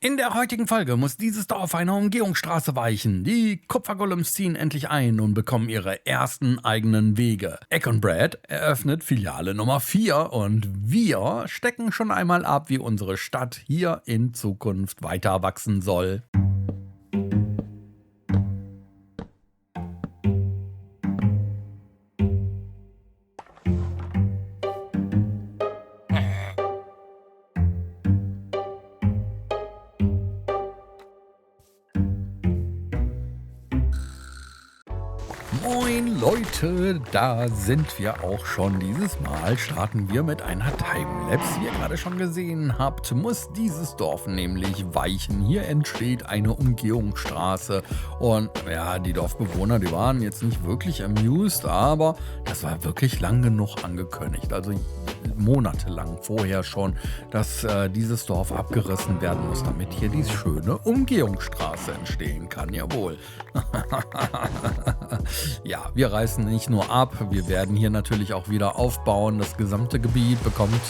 In der heutigen Folge muss dieses Dorf einer Umgehungsstraße weichen. Die Kupfergolems ziehen endlich ein und bekommen ihre ersten eigenen Wege. Egg und Brad eröffnet Filiale Nummer 4 und wir stecken schon einmal ab, wie unsere Stadt hier in Zukunft weiter wachsen soll. Moin Leute, da sind wir auch schon. Dieses Mal starten wir mit einer Timelapse. Wie ihr gerade schon gesehen habt, muss dieses Dorf nämlich weichen. Hier entsteht eine Umgehungsstraße. Und ja, die Dorfbewohner, die waren jetzt nicht wirklich amused, aber das war wirklich lang genug angekündigt. Also monatelang vorher schon, dass dieses Dorf abgerissen werden muss, damit hier die schöne Umgehungsstraße entstehen kann. Jawohl. Ja, wir reißen nicht nur ab, wir werden hier natürlich auch wieder aufbauen. Das gesamte Gebiet bekommt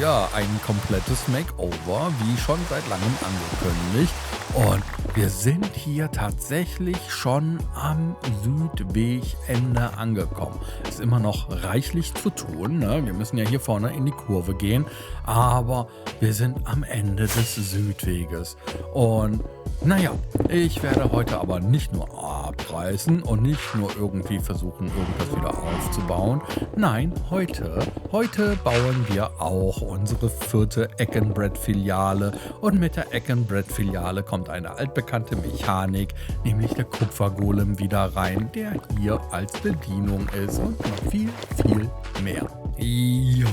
ja ein komplettes Makeover, wie schon seit langem angekündigt. Und wir sind hier tatsächlich schon am Südwegende angekommen. Ist immer noch reichlich zu tun, ne? Wir müssen ja hier vorne in die Kurve gehen, aber wir sind am Ende des Südweges. Und naja, ich werde heute aber nicht nur abreißen und nicht nur irgendwie versuchen, irgendwas wieder aufzubauen. Nein, heute bauen wir auch unsere 4. Egg and Bread Filiale. Und mit der Egg and Bread Filiale kommt eine altbekannte Mechanik, nämlich der Kupfergolem wieder rein, der hier als Bedienung ist und noch viel, viel mehr. Jo,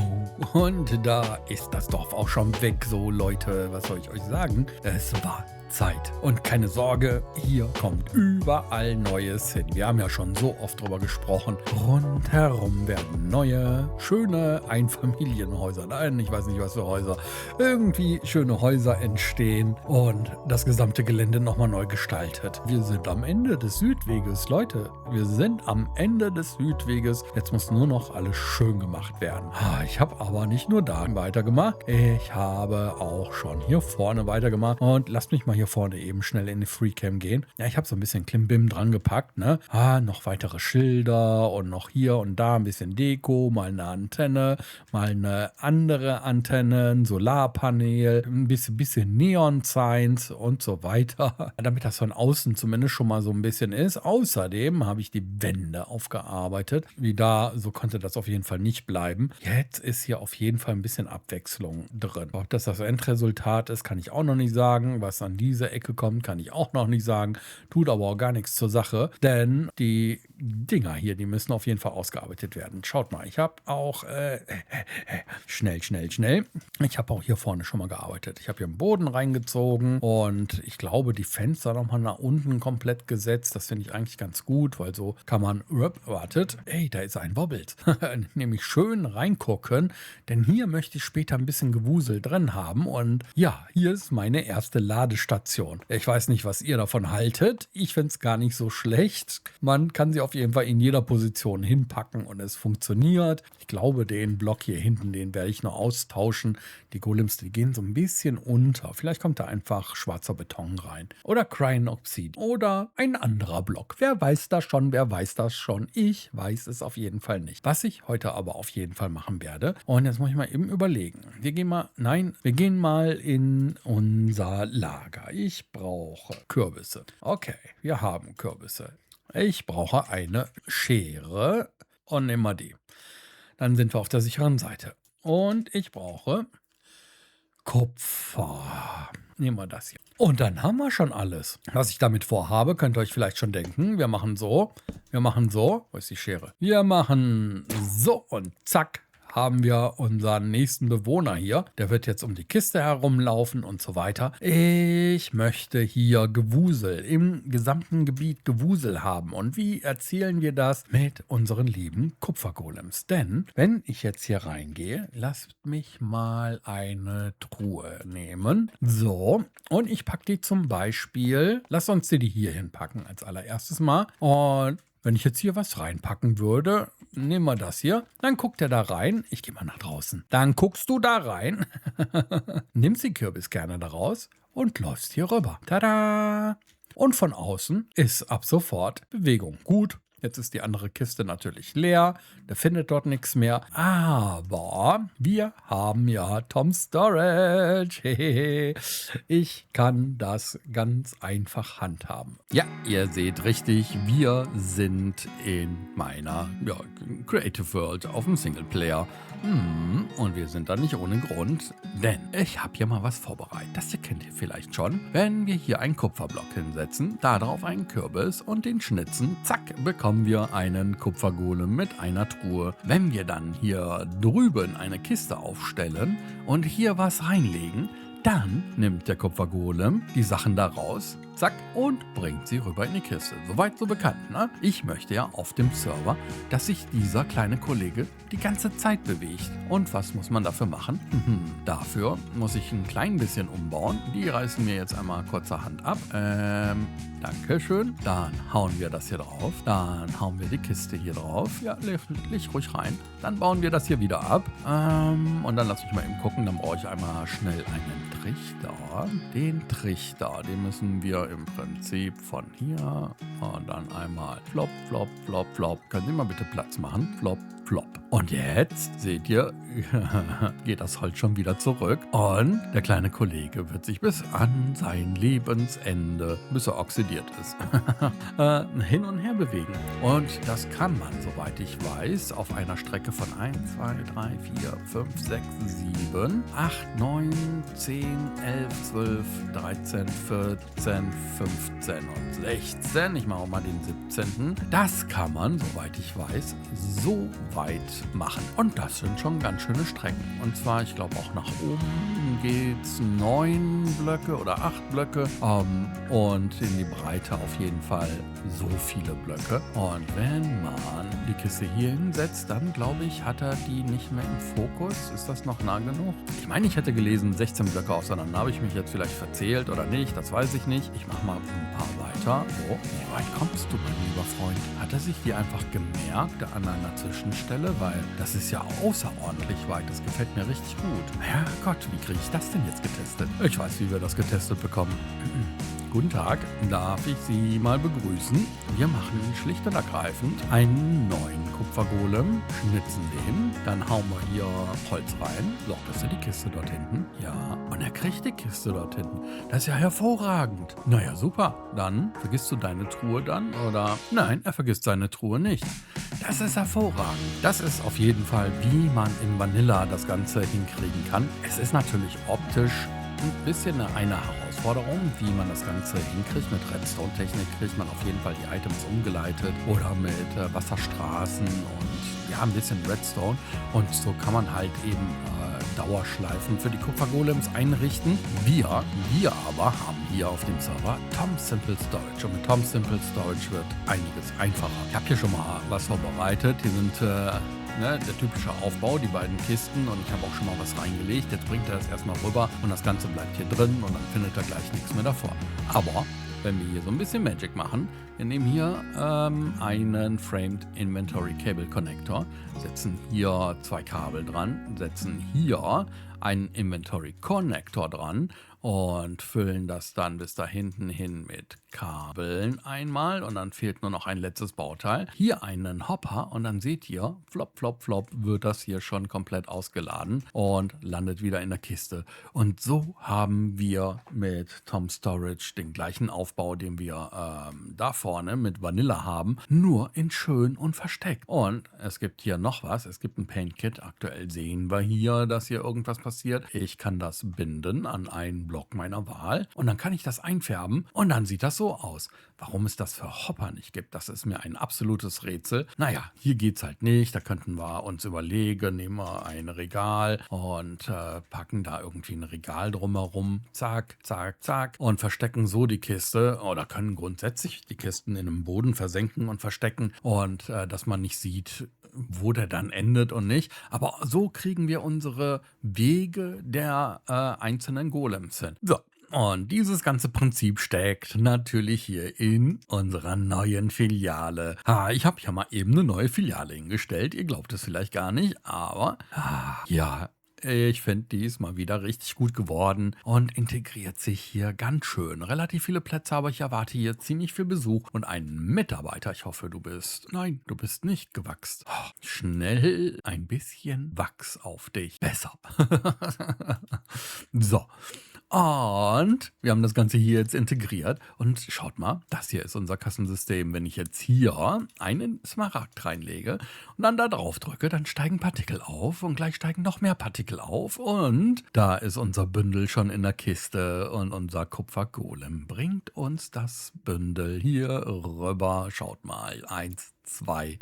und da ist das Dorf auch schon weg. So Leute, was soll ich euch sagen? Es war Zeit. Und keine Sorge, hier kommt überall Neues hin. Wir haben ja schon so oft drüber gesprochen. Rundherum werden neue, schöne Einfamilienhäuser. Nein, ich weiß nicht, was für Häuser. Irgendwie schöne Häuser entstehen und das gesamte Gelände nochmal neu gestaltet. Wir sind am Ende des Südweges. Leute, wir sind am Ende des Südweges. Jetzt muss nur noch alles schön gemacht werden. Ich habe aber nicht nur da weitergemacht. Ich habe auch schon hier vorne weitergemacht. Und lasst mich mal hier vorne eben schnell in die Freecam gehen. Ja, ich habe so ein bisschen Klimbim dran gepackt, ne? Noch weitere Schilder und noch hier und da ein bisschen Deko, mal eine Antenne, mal eine andere Antenne, ein Solarpanel, ein bisschen Neon-Signs und so weiter, damit das von außen zumindest schon mal so ein bisschen ist. Außerdem habe ich die Wände aufgearbeitet. Wie da, so konnte das auf jeden Fall nicht bleiben. Jetzt ist hier auf jeden Fall ein bisschen Abwechslung drin. Ob das Endresultat ist, kann ich auch noch nicht sagen. Was an dieser Ecke kommt, kann ich auch noch nicht sagen. Tut aber auch gar nichts zur Sache, denn die Dinger hier, die müssen auf jeden Fall ausgearbeitet werden. Schaut mal, ich habe auch schnell. Ich habe auch hier vorne schon mal gearbeitet. Ich habe hier einen Boden reingezogen und ich glaube, die Fenster nochmal nach unten komplett gesetzt. Das finde ich eigentlich ganz gut, weil so kann man, wartet, ey, da ist ein Wobbelt. Nämlich schön reingucken, denn hier möchte ich später ein bisschen Gewusel drin haben und ja, hier ist meine erste Ladestation. Ich weiß nicht, was ihr davon haltet. Ich finde es gar nicht so schlecht. Man kann sie auf jeden Fall in jeder Position hinpacken und es funktioniert. Ich glaube, den Block hier hinten, den werde ich noch austauschen. Die Golems, die gehen so ein bisschen unter. Vielleicht kommt da einfach schwarzer Beton rein. Oder Crying Obsidian. Oder ein anderer Block. Wer weiß das schon? Ich weiß es auf jeden Fall nicht. Was ich heute aber auf jeden Fall machen werde. Und jetzt muss ich mal eben überlegen. Wir gehen mal in unser Lager. Ich brauche Kürbisse. Okay, wir haben Kürbisse. Ich brauche eine Schere und nehmen wir die. Dann sind wir auf der sicheren Seite. Und ich brauche Kupfer. Nehmen wir das hier. Und dann haben wir schon alles. Was ich damit vorhabe, könnt ihr euch vielleicht schon denken. Wir machen so. Wo ist die Schere? Wir machen so und zack. Haben wir unseren nächsten Bewohner hier. Der wird jetzt um die Kiste herumlaufen und so weiter. Ich möchte hier Gewusel, im gesamten Gebiet Gewusel haben. Und wie erzielen wir das? Mit unseren lieben Kupfergolems. Denn, wenn ich jetzt hier reingehe, lasst mich mal eine Truhe nehmen. So, und ich packe die zum Beispiel, lasst uns die hier hinpacken als allererstes mal. Und wenn ich jetzt hier was reinpacken würde, nehmen wir das hier, dann guckt er da rein. Ich gehe mal nach draußen. Dann guckst du da rein, nimmst die Kürbiskerne da raus und läufst hier rüber. Tada! Und von außen ist ab sofort Bewegung. Gut, jetzt ist die andere Kiste natürlich leer, der findet dort nichts mehr, aber wir haben ja Tom Storage. Hehehe. Ich kann das ganz einfach handhaben. Ja, ihr seht richtig, wir sind in meiner Creative World auf dem Singleplayer. Und wir sind da nicht ohne Grund, denn ich habe hier mal was vorbereitet. Das hier kennt ihr vielleicht schon. Wenn wir hier einen Kupferblock hinsetzen, darauf einen Kürbis und den schnitzen, zack, bekommen wir einen Kupfergolem mit einer Truhe. Wenn wir dann hier drüben eine Kiste aufstellen und hier was reinlegen, dann nimmt der Kupfergolem die Sachen da raus, zack, und bringt sie rüber in die Kiste. Soweit so bekannt, ne? Ich möchte ja auf dem Server, dass sich dieser kleine Kollege die ganze Zeit bewegt. Und was muss man dafür machen? Dafür muss ich ein klein bisschen umbauen. Die reißen wir jetzt einmal kurzerhand ab. Dankeschön. Dann hauen wir das hier drauf. Dann hauen wir die Kiste hier drauf. Ja, leg ruhig rein. Dann bauen wir das hier wieder ab. Und dann lass mich mal eben gucken. Dann brauche ich einmal schnell einen Trichter. Den Trichter, den müssen wir im Prinzip von hier und dann einmal flop, flop, flop, flop. Können Sie mal bitte Platz machen? Flop, flop. Und jetzt, seht ihr, geht das Holz schon wieder zurück. Und der kleine Kollege wird sich bis an sein Lebensende, bis er oxidiert ist, hin und her bewegen. Und das kann man, soweit ich weiß, auf einer Strecke von 1, 2, 3, 4, 5, 6, 7, 8, 9, 10, 11, 12, 13, 14, 15 und 16. Ich mache auch mal den 17. Das kann man, soweit ich weiß, so weit machen. Und das sind schon ganz schöne Strecken. Und zwar, ich glaube, auch nach oben geht's 9 Blöcke oder 8 Blöcke. Und in die Breite auf jeden Fall so viele Blöcke. Und wenn man die Kiste hier hinsetzt, dann glaube ich, hat er die nicht mehr im Fokus. Ist das noch nah genug? Ich meine, ich hätte gelesen 16 Blöcke auseinander. Habe ich mich jetzt vielleicht verzählt oder nicht? Das weiß ich nicht. Ich mache mal ein paar weiter. So, wie weit kommst du, mein lieber Freund? Hat er sich die einfach gemerkt an einer Zwischenstelle? Weil das ist ja außerordentlich weit. Das gefällt mir richtig gut. Ja Gott, wie kriege ich das denn jetzt getestet? Ich weiß, wie wir das getestet bekommen. Guten Tag, darf ich Sie mal begrüßen? Wir machen schlicht und ergreifend einen neuen Kupfergolem, schnitzen den, dann hauen wir hier Holz rein. So, das ist ja die Kiste dort hinten. Ja, und er kriegt die Kiste dort hinten. Das ist ja hervorragend. Naja, super. Dann vergisst du deine Truhe dann, oder? Nein, er vergisst seine Truhe nicht. Das ist hervorragend. Das ist auf jeden Fall, wie man in Vanilla das Ganze hinkriegen kann. Es ist natürlich optisch ein bisschen eine Herausforderung, wie man das Ganze hinkriegt. Mit Redstone-Technik kriegt man auf jeden Fall die Items umgeleitet oder mit Wasserstraßen und ja, ein bisschen Redstone. Und so kann man halt eben Dauerschleifen für die Kupfergolems einrichten. Wir aber haben hier auf dem Server Tom Simple Storage. Und mit Tom Simple Storage wird einiges einfacher. Ich habe hier schon mal was vorbereitet. Hier sind der typische Aufbau, die beiden Kisten, und ich habe auch schon mal was reingelegt. Jetzt bringt er das erstmal rüber und das Ganze bleibt hier drin und dann findet er gleich nichts mehr davor. Aber wenn wir hier so ein bisschen Magic machen, wir nehmen hier einen Framed Inventory Cable Connector, setzen hier 2 Kabel dran, setzen hier einen Inventory Connector dran und füllen das dann bis da hinten hin mit Kabeln einmal und dann fehlt nur noch ein letztes Bauteil. Hier einen Hopper und dann seht ihr, flop, flop, flop, wird das hier schon komplett ausgeladen und landet wieder in der Kiste. Und so haben wir mit Tom Storage den gleichen Aufbau, den wir da vorne mit Vanilla haben, nur in schön und versteckt. Und es gibt hier noch was, es gibt ein Paint Kit. Aktuell sehen wir hier, dass hier irgendwas passiert. Ich kann das binden an einen Block meiner Wahl und dann kann ich das einfärben und dann sieht das so aus. Warum es das für Hopper nicht gibt, das ist mir ein absolutes Rätsel. Naja, hier geht's halt nicht. Da könnten wir uns überlegen, nehmen wir ein Regal und packen da irgendwie ein Regal drumherum. Zack, zack, zack. Und verstecken so die Kiste oder können grundsätzlich die Kisten in einem Boden versenken und verstecken und dass man nicht sieht, wo der dann endet und nicht. Aber so kriegen wir unsere Wege der einzelnen Golems hin. So. Und dieses ganze Prinzip steckt natürlich hier in unserer neuen Filiale. Ich habe ja mal eben eine neue Filiale hingestellt. Ihr glaubt es vielleicht gar nicht, aber ja, Ich finde, die ist mal wieder richtig gut geworden und integriert sich hier ganz schön. Relativ viele Plätze, aber ich erwarte hier ziemlich viel Besuch und einen Mitarbeiter. Ich hoffe, du bist... Nein, du bist nicht gewachst. Schnell ein bisschen Wachs auf dich. Besser. So. Und wir haben das Ganze hier jetzt integriert. Und schaut mal, das hier ist unser Kassensystem. Wenn ich jetzt hier einen Smaragd reinlege und dann da drauf drücke, dann steigen Partikel auf und gleich steigen noch mehr Partikel auf. Und da ist unser Bündel schon in der Kiste und unser Kupfergolem bringt uns das Bündel hier rüber. Schaut mal, 1, 2.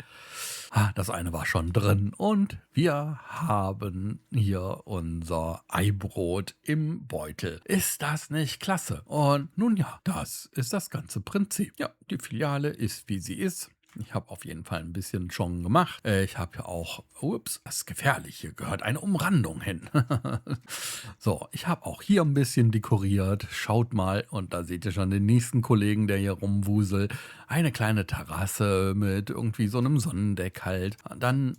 Das eine war schon drin und wir haben hier unser Eibrot im Beutel. Ist das nicht klasse? Und nun ja, das ist das ganze Prinzip. Ja, die Filiale ist, wie sie ist. Ich habe auf jeden Fall ein bisschen schon gemacht. Ich habe ja auch, ups, das ist gefährlich, hier gehört eine Umrandung hin. So, ich habe auch hier ein bisschen dekoriert. Schaut mal, und da seht ihr schon den nächsten Kollegen, der hier rumwuselt. Eine kleine Terrasse mit irgendwie so einem Sonnendeck halt. Dann,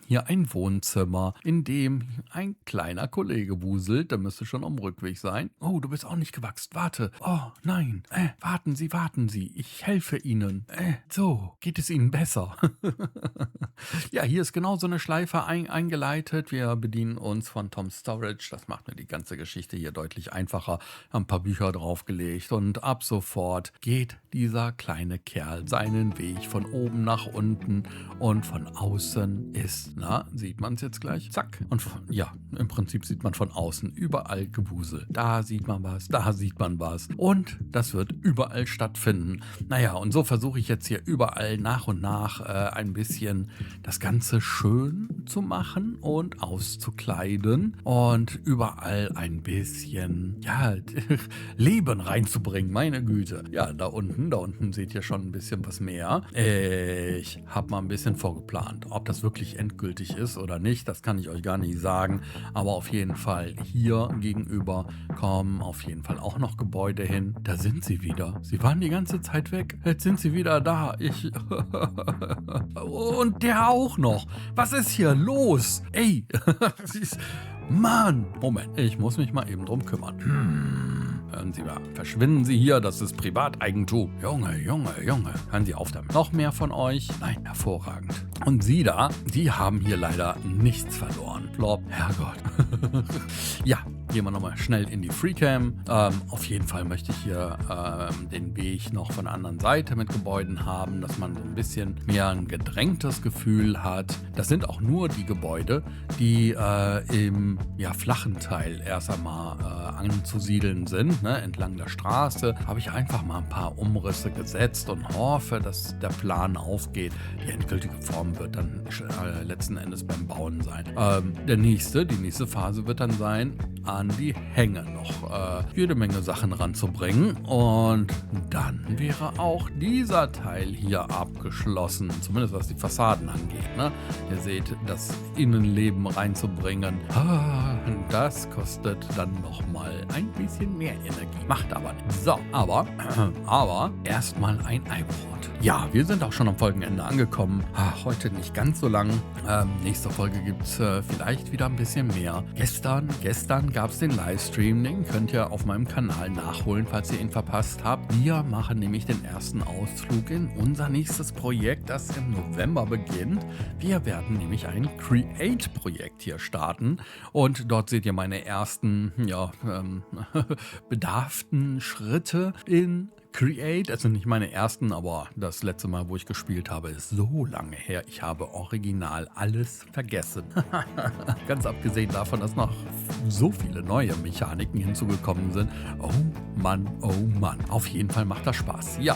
hier ein Wohnzimmer, in dem ein kleiner Kollege wuselt. Der müsste schon am Rückweg sein. Oh, du bist auch nicht gewachsen. Warte. Oh, nein. Warten Sie, warten Sie. Ich helfe Ihnen. So, geht es Ihnen besser? Ja, hier ist genau so eine Schleife eingeleitet. Wir bedienen uns von Tom Storage. Das macht mir die ganze Geschichte hier deutlich einfacher. Haben ein paar Bücher draufgelegt und ab sofort geht dieser kleine Kerl seinen Weg von oben nach unten und von außen ist, na, sieht man es jetzt gleich? Zack. Und ja, im Prinzip sieht man von außen überall Gewusel. Da sieht man was, da sieht man was. Und das wird überall stattfinden. Naja, und so versuche ich jetzt hier überall nach und nach ein bisschen das Ganze schön zu machen und auszukleiden und überall ein bisschen, ja, Leben reinzubringen, meine Güte. Ja, da unten seht ihr schon ein bisschen was mehr. Ich habe mal ein bisschen vorgeplant. Ob das wirklich endgültig ist oder nicht, das kann ich euch gar nicht sagen. Aber auf jeden Fall hier gegenüber kommen auf jeden Fall auch noch Gebäude hin. Da sind sie wieder. Sie waren die ganze Zeit weg. Jetzt sind sie wieder da. Und der auch noch. Was ist hier los? Ey, Mann. Moment, ich muss mich mal eben drum kümmern. Hören Sie mal, verschwinden Sie hier, das ist Privateigentum. Junge. Hören Sie auf damit. Noch mehr von euch? Nein, hervorragend. Und Sie da, die haben hier leider nichts verloren. Flop, Herrgott. Ja, gehen wir nochmal schnell in die Freecam. Auf jeden Fall möchte ich hier den Weg noch von der anderen Seite mit Gebäuden haben, dass man so ein bisschen mehr ein gedrängtes Gefühl hat. Das sind auch nur die Gebäude, die im flachen Teil erst einmal anzusiedeln sind. Ne? Entlang der Straße habe ich einfach mal ein paar Umrisse gesetzt und hoffe, dass der Plan aufgeht. Die endgültige Form wird dann letzten Endes beim Bauen sein. Die nächste Phase wird dann sein, an die Hänge noch jede Menge Sachen ranzubringen. Und dann wäre auch dieser Teil hier abgeschlossen, zumindest was die Fassaden angeht. Ne? Ihr seht, das Innenleben reinzubringen, das kostet dann nochmal ein bisschen mehr Energie. Macht aber nichts. So, aber erstmal ein Eibrot. Ja, wir sind auch schon am Folgenende angekommen. Heute nicht ganz so lang. Nächste Folge gibt es vielleicht wieder ein bisschen mehr. Gestern gab es den Livestream. Den könnt ihr auf meinem Kanal nachholen, falls ihr ihn verpasst habt. Wir machen nämlich den ersten Ausflug in unser nächstes Projekt, das im November beginnt. Wir werden nämlich ein Create-Projekt hier starten. Und dort seht ihr meine ersten, bedarften Schritte in Create, also nicht meine ersten, aber das letzte Mal, wo ich gespielt habe, ist so lange her. Ich habe original alles vergessen. Ganz abgesehen davon, dass noch so viele neue Mechaniken hinzugekommen sind. Oh Mann. Auf jeden Fall macht das Spaß. Ja,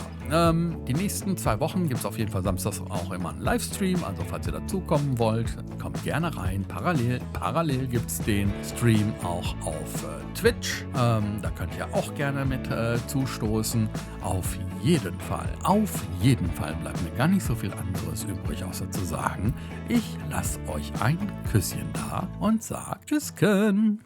die nächsten 2 Wochen gibt es auf jeden Fall samstags auch immer einen Livestream. Also falls ihr dazukommen wollt, kommt gerne rein. Parallel gibt es den Stream auch auf Twitch. Da könnt ihr auch gerne mit zustoßen. Auf jeden Fall bleibt mir gar nicht so viel anderes übrig, außer zu sagen, ich lasse euch ein Küsschen da und sag Tschüssken.